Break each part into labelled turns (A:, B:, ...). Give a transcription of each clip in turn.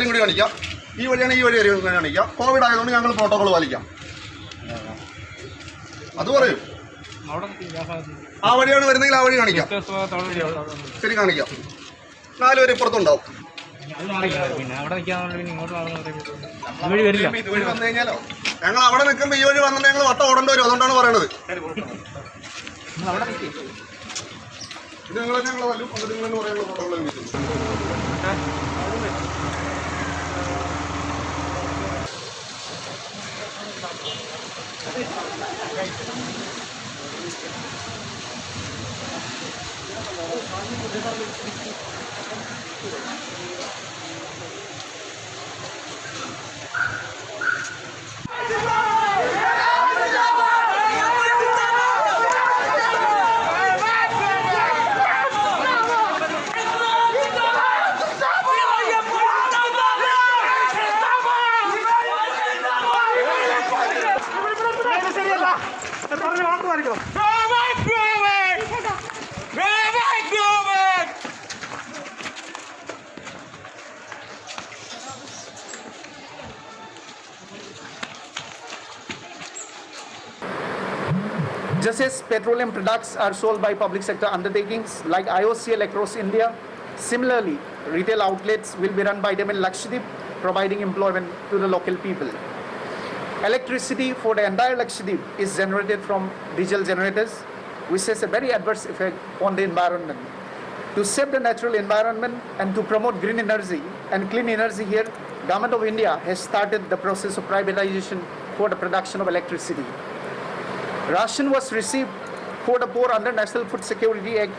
A: വഴിയും കൂടി കാണിക്കാം. ഈ വഴിയാണ് ഈ വഴി കാണിക്കാം. കോവിഡ് ആയതുകൊണ്ട് ഞങ്ങൾ പ്രോട്ടോകോൾ പാലിക്കാം. അത് പറയും. ആ വഴിയാണ് വരുന്നെങ്കിൽ ആ വഴി കാണിക്കാം. ശരി, കാണിക്കാം. 4 പേര് ഇപ്പുറത്തുണ്ടാവും. ഇതുവഴി വന്നു കഴിഞ്ഞാലോ ഞങ്ങൾ അവിടെ നിൽക്കുമ്പോൾ ഈ വഴി വന്നിട്ട് ഞങ്ങൾ വട്ടം ഓടേണ്ടി വരും. അതുകൊണ്ടാണ് പറയണത്. ഇത് നിങ്ങൾ തന്നെ ഞങ്ങൾ വല്ലതും പങ്കെടുക്കുന്ന പറയാനുള്ള protocol
B: Just as petroleum products are sold by public sector undertakings like IOCL across India, similarly, retail outlets will be run by them in Lakshadweep, providing employment to the local people. Electricity for the entire Lakshadweep is generated from diesel generators, which has a very adverse effect on the environment. To save the natural environment and to promote green energy and clean energy here, Government of India has started the process of privatization for the production of electricity. Ration was received for the poor under National Food Security Act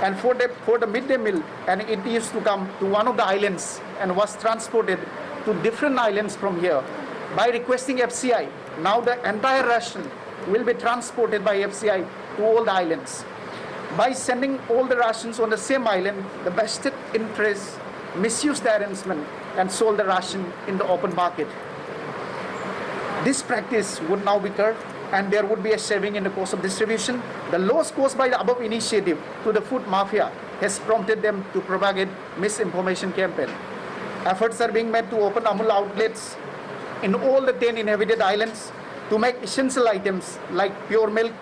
B: and for the midday meal, and it used to come to one of the islands and was transported to different islands from here. By requesting FCI, now the entire ration will be transported by FCI to all the islands. By sending all the rations on the same island, the vested interests misused the arrangement and sold the ration in the open market. This practice would now be curbed, and there would be a saving in the cost of distribution. The loss caused by the above initiative to the food mafia has prompted them to propagate misinformation campaign. Efforts are being made to open Amul outlets in all the 10 inhabited islands to make essential items like pure milk,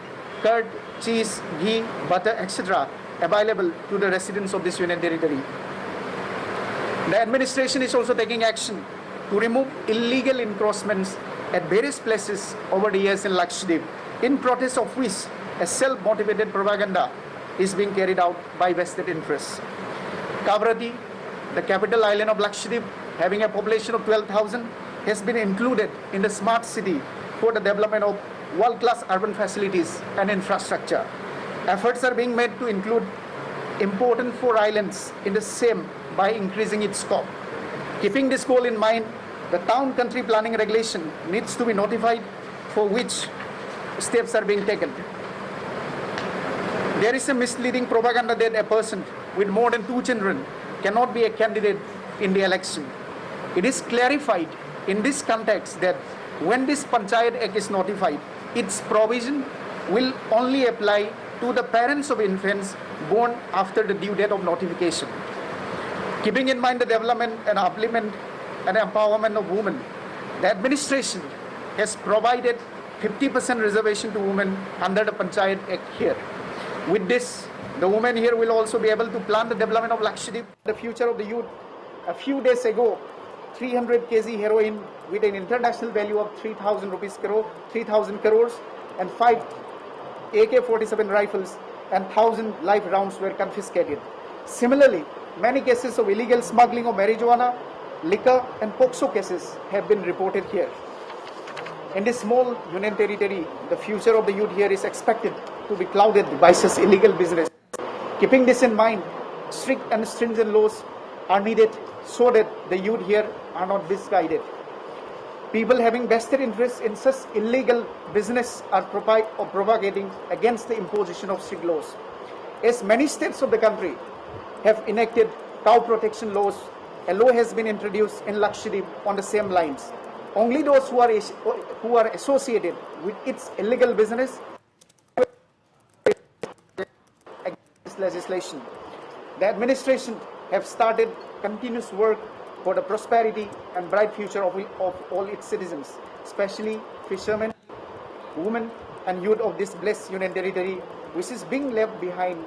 B: curd, cheese, ghee, butter, etc. available to the residents of this union territory. The administration is also taking action to remove illegal encroachments at various places over the years in Lakshadweep, in protest of which a self-motivated propaganda is being carried out by vested interests. Kavrati, the capital island of Lakshadweep, having a population of 12,000, has been included in the smart city for the development of world-class urban facilities and infrastructure. Efforts are being made to include important 4 islands in the same by increasing its scope. Keeping this goal in mind, the town country planning regulation needs to be notified, for which steps are being taken. There is a misleading propaganda that a person with more than 2 children cannot be a candidate in the election. It is clarified in this context that when this Panchayat Act is notified, its provision will only apply to the parents of infants born after the due date of notification. Keeping in mind the development and upliftment and empowerment of women, the administration has provided 50% reservation to women under the Panchayat Act here. With this, the women here will also be able to plan the development of Lakshadweep, the future of the youth. A few days ago, 300 kg heroin with an international value of 3,000 crores and 5 AK-47 rifles and 1,000 live rounds were confiscated. Similarly, many cases of illegal smuggling of marijuana, liquor and POCSO cases have been reported here. In this small union territory, the future of the youth here is expected to be clouded by such illegal business. Keeping this in mind, strict and stringent laws are needed so that the youth here are not misguided. People having vested interests in such illegal business are propagating against the imposition of strict laws. As many states of the country have enacted cow protection laws, a law has been introduced in Lakshadweep on the same lines. Only those who are associated with its illegal business against legislation. The administration have started continuous work for the prosperity and bright future of all its citizens, especially fishermen, women and youth of this blessed Union Territory, which is being left behind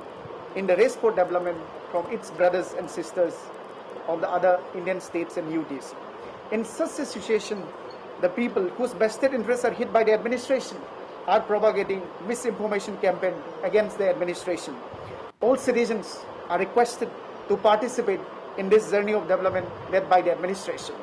B: in the race for development from its brothers and sisters of the other Indian states and UTs. In such a situation, the people whose vested interests are hit by the administration are propagating misinformation campaign against the administration. All citizens are requested to participate in this journey of development led by the administration.